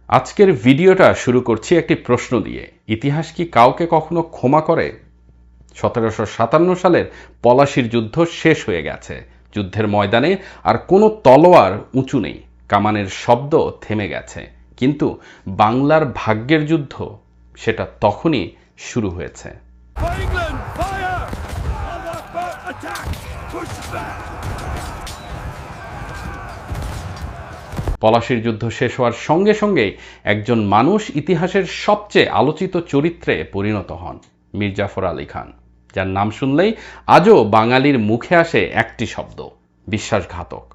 আজকের ভিডিওটা শুরু করছি একটি প্রশ্ন দিয়ে। ইতিহাস কি কাউকে কখনো ক্ষমা করে? 1757 সালের পলাশীর যুদ্ধ শেষ হয়ে গেছে। যুদ্ধের ময়দানে আর কোনো তলোয়ার উঁচু নেই, কামানের শব্দ থেমে গেছে, কিন্তু বাংলার ভাগ্যের যুদ্ধ সেটা তখনই শুরু হয়েছে। পলাশীর যুদ্ধ শেষ হওয়ার সঙ্গে সঙ্গেই একজন মানুষ ইতিহাসের সবচেয়ে আলোচিত চরিত্রে পরিণত হন, মীর জাফর আলী খান, যার নাম শুনলেই আজও বাঙালির মুখে আসে একটি শব্দ, বিশ্বাসঘাতক।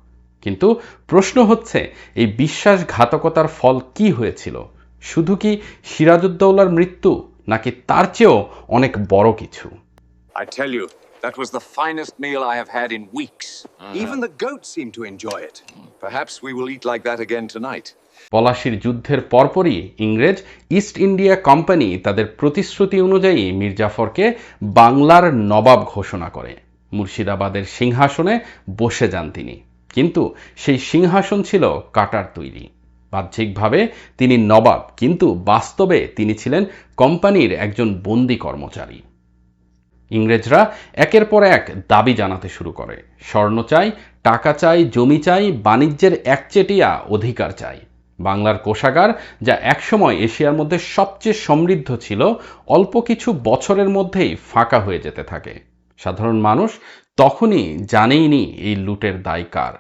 কিন্তু প্রশ্ন হচ্ছে, এই বিশ্বাসঘাতকতার ফল কি হয়েছিল? শুধু কি সিরাজউদ্দৌলার মৃত্যু, নাকি তার চেয়েও অনেক বড় কিছু? I tell you, that was the finest meal I have had in weeks. Even the goats seem to enjoy it. Perhaps we will eat like that again tonight. পলাশীর যুদ্ধের পরপরই ইংরেজ ইস্ট ইন্ডিয়া কোম্পানি তাদের প্রতিশ্রুতি অনুযায়ী মীর জাফরকে বাংলার নবাব ঘোষণা করে। মুর্শিদাবাদের সিংহাসনে বসে যান তিনি, কিন্তু সেই সিংহাসন ছিল কাটার তৈরি। বাহ্যিকভাবে তিনি নবাব, কিন্তু বাস্তবে তিনি ছিলেন কোম্পানির একজন বন্দী কর্মচারী। ইংরেজরা একের পর এক দাবি জানাতে শুরু করে। স্বর্ণ চাই, টাকা চাই, জমি চাই, বাণিজ্যের একচেটিয়া অধিকার চাই। বাংলার কোষাগার, যা একসময় এশিয়ার মধ্যে সবচেয়ে সমৃদ্ধ ছিল, অল্প কিছু বছরের মধ্যেই ফাঁকা হয়ে যেতে থাকে। সাধারণ মানুষ তখনই জানেইনি এই লুটের দায় কার।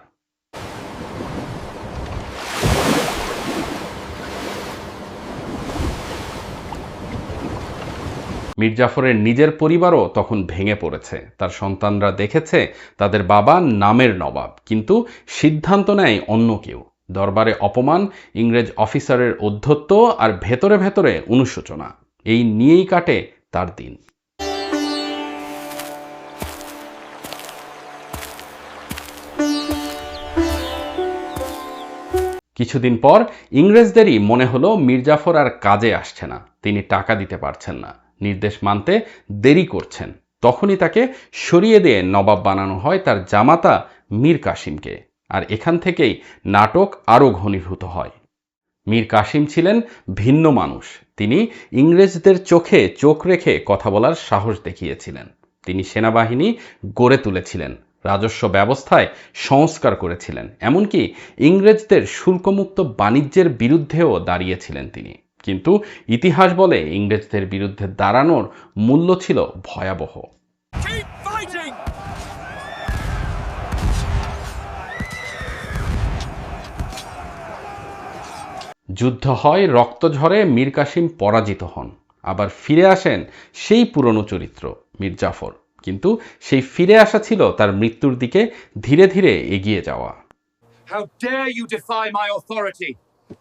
মীর জাফরের নিজের পরিবারও তখন ভেঙে পড়েছে। তার সন্তানরা দেখেছে তাদের বাবা নামের নবাব, কিন্তু সিদ্ধান্ত নেয় অন্য কেউ। দরবারে অপমান, ইংরেজ অফিসারের ঔদ্ধত্য, আর ভেতরে ভেতরে অনুশোচনা, এই নিয়েই কাটে তার দিন। কিছুদিন পর ইংরেজদেরই মনে হলো মীর জাফর আর কাজে আসছে না, তিনি টাকা দিতে পারছেন না, নির্দেশ মানতে দেরি করছেন। তখনই তাকে সরিয়ে দিয়ে নবাব বানানো হয় তার জামাতা মীর কাসিমকে। আর এখান থেকেই নাটক আরও ঘনীভূত হয়। মীর কাসিম ছিলেন ভিন্ন মানুষ। তিনি ইংরেজদের চোখে চোখ রেখে কথা বলার সাহস দেখিয়েছিলেন। তিনি সেনাবাহিনী গড়ে তুলেছিলেন, রাজস্ব ব্যবস্থায় সংস্কার করেছিলেন, এমনকি ইংরেজদের শুল্কমুক্ত বাণিজ্যের বিরুদ্ধেও দাঁড়িয়েছিলেন তিনি। কিন্তু ইতিহাস বলে ইংরেজদের বিরুদ্ধে দাঁড়ানোর মূল্য ছিল ভয়াবহ। যুদ্ধ হয়, রক্ত ঝরে, মীর কাসিম পরাজিত হন। আবার ফিরে আসেন সেই পুরনো চরিত্র মীর জাফর, কিন্তু সেই ফিরে আসা ছিল তার মৃত্যুর দিকে ধীরে ধীরে এগিয়ে যাওয়া। How dare you defy my authority?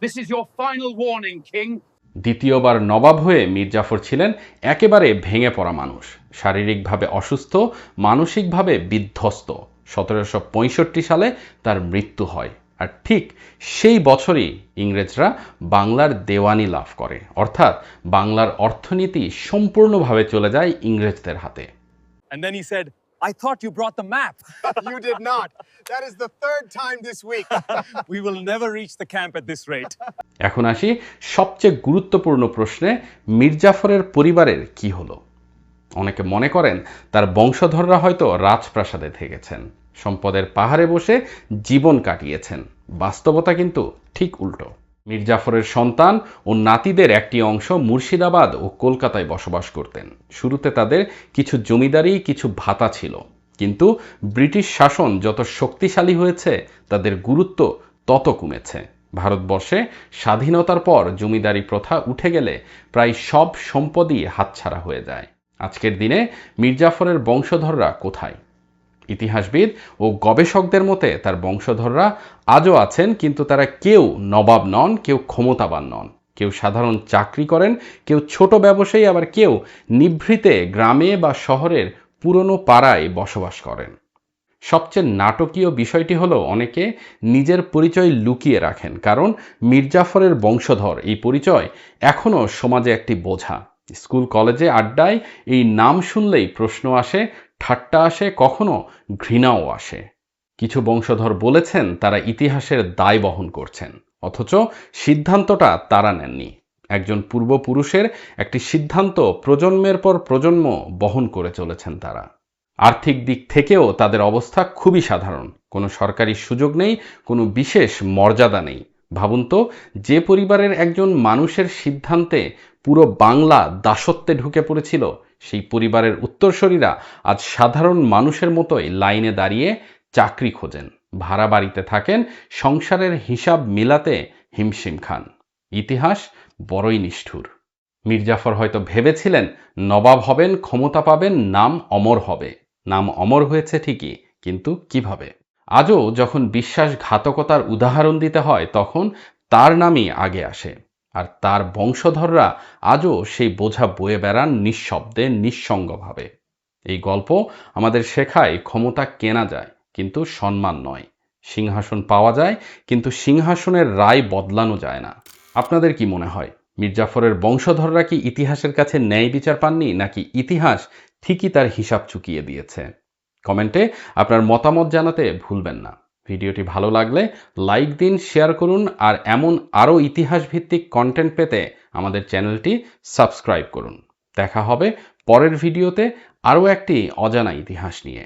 This is your final warning, King. দ্বিতীয়বার নবাব হয়ে মীর জাফর ছিলেন একেবারে ভেঙে পড়া মানুষ, শারীরিকভাবে অসুস্থ, মানসিকভাবে বিধ্বস্ত। 1765 সালে তার মৃত্যু হয়, আর ঠিক সেই বছরই ইংরেজরা বাংলার দেওয়ানি লাভ করে, অর্থাৎ বাংলার অর্থনীতি সম্পূর্ণভাবে চলে যায় ইংরেজদের হাতে। And then he said, I thought you brought the map. You did not. That is the third time this week. We will never reach the camp at this rate. এখন আসি সবচেয়ে গুরুত্বপূর্ণ প্রশ্নে, মীর জাফরের পরিবারের কি হলো? অনেকে মনে করেন তার বংশধররা হয়তো রাজপ্রাসাদে থেকেছেন, সম্পদের পাহাড়ে বসে জীবন কাটিয়েছেন। বাস্তবতা কিন্তু ঠিক উল্টো। মীর জাফরের সন্তান ও নাতিদের একটি অংশ মুর্শিদাবাদ ও কলকাতায় বসবাস করতেন। শুরুতে তাদের কিছু জমিদারি, কিছু ভাতা ছিল, কিন্তু ব্রিটিশ শাসন যত শক্তিশালী হয়েছে, তাদের গুরুত্ব তত কমেছে। ভারতবর্ষে স্বাধীনতার পর জমিদারি প্রথা উঠে গেলে প্রায় সব সম্পদই হাতছাড়া হয়ে যায়। আজকের দিনে মীর জাফরের বংশধররা কোথায়? ইতিহাসবিদ ও গবেষকদের মতে তার বংশধররা আজও আছেন, কিন্তু তারা কেউ নবাব নন, কেউ ক্ষমতাবান নন, কেউ সাধারণ চাকরি করেন, কেউ ছোট ব্যবসায়ী, আবার কেউ নিভৃতে গ্রামে বা শহরের পুরনো পাড়ায় বসবাস করেন। সবচেয়ে নাটকীয় বিষয়টি হলো, অনেকে নিজের পরিচয় লুকিয়ে রাখেন, কারণ মীর জাফরের বংশধর এই পরিচয় এখনও সমাজে একটি বোঝা। স্কুল কলেজে আড্ডায় এই নাম শুনলেই প্রশ্ন আসে, ঠাট্টা আসে, কখনো ঘৃণাও আসে। কিছু বংশধর বলেছেন তারা ইতিহাসের দায় বহন করছেন, অথচ সিদ্ধান্তটা তারা নেননি। একজন পূর্বপুরুষের একটি সিদ্ধান্ত প্রজন্মের পর প্রজন্ম বহন করে চলেছেন তারা। আর্থিক দিক থেকেও তাদের অবস্থা খুবই সাধারণ, কোনো সরকারি সুযোগ নেই, কোনো বিশেষ মর্যাদা নেই। ভাবুন তো, যে পরিবারের একজন মানুষের সিদ্ধান্তে পুরো বাংলা দাসত্বে ঢুকে পড়েছিল, সেই পরিবারের উত্তরসূরিরা আজ সাধারণ মানুষের মতোই লাইনে দাঁড়িয়ে চাকরি খোঁজেন, ভাড়া বাড়িতে থাকেন, সংসারের হিসাব মিলাতে হিমশিম খান। ইতিহাস বড়ই নিষ্ঠুর। মীর জাফর হয়তো ভেবেছিলেন নবাব হবেন, ক্ষমতা পাবেন, নাম অমর হবে। নাম অমর হয়েছে ঠিকই, কিন্তু কিভাবে? আজও যখন বিশ্বাসঘাতকতার উদাহরণ দিতে হয়, তখন তার নামই আগে আসে, আর তার বংশধররা আজও সেই বোঝা বয়ে বেড়ান নিঃশব্দে, নিঃসঙ্গভাবে। এই গল্প আমাদের শেখায় ক্ষমতা কেনা যায়, কিন্তু সম্মান নয়। সিংহাসন পাওয়া যায়, কিন্তু সিংহাসনের রায় বদলানো যায় না। আপনাদের কি মনে হয়, মীর জাফরের বংশধররা কি ইতিহাসের কাছে ন্যায় বিচার পাননি, নাকি ইতিহাস ঠিকই তার হিসাব চুকিয়ে দিয়েছে? কমেন্টে আপনার মতামত জানাতে ভুলবেন না। ভিডিওটি ভালো লাগলে লাইক দিন, শেয়ার করুন, আর এমন আরও ইতিহাস ভিত্তিক কন্টেন্ট পেতে আমাদের চ্যানেলটি সাবস্ক্রাইব করুন। দেখা হবে পরের ভিডিওতে আরও একটি অজানা ইতিহাস নিয়ে।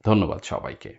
ধন্যবাদ সবাইকে।